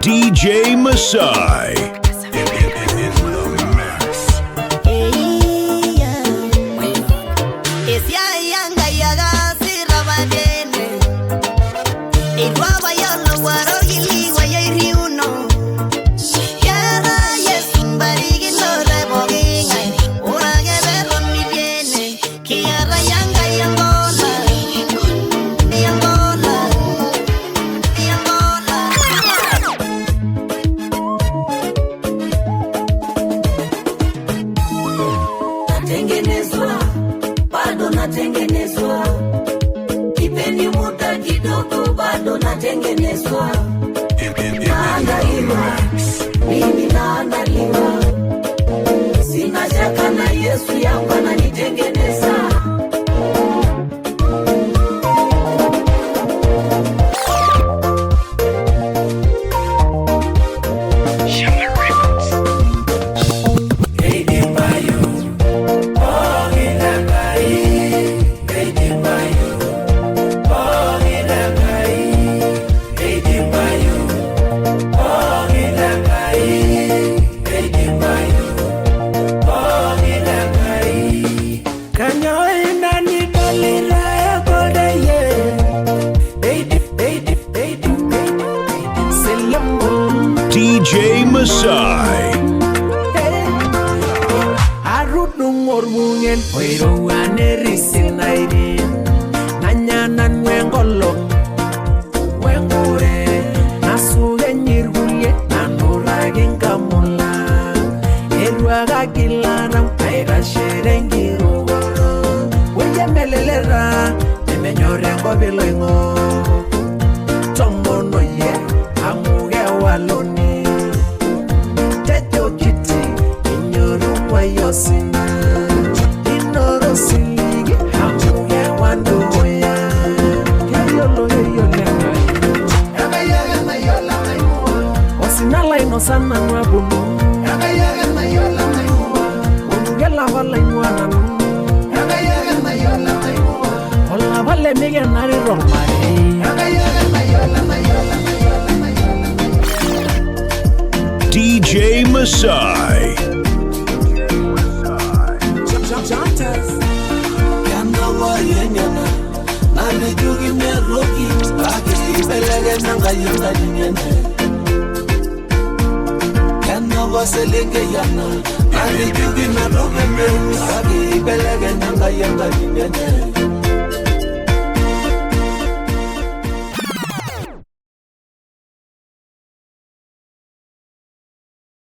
Deejay Maasai. Deejay Maasai. Arudung orbungen oiro anerisi nairi nanyana nwengolo wengure nasuge nyirgulie nanurage ngamula erwaga kilana aira sherengiro weye melelera nemenyore ngobilengo tomono ye amuge waloni Yosina inoro siligi hamuye wandoya yayolo yagayaga na yola maimua osinala inosana nwabumu yagayaga na yola maimua ungela wala imwana yagayaga na yola maimua ola vale mige nari romare yagayaga na yola Deejay Maasai. Yana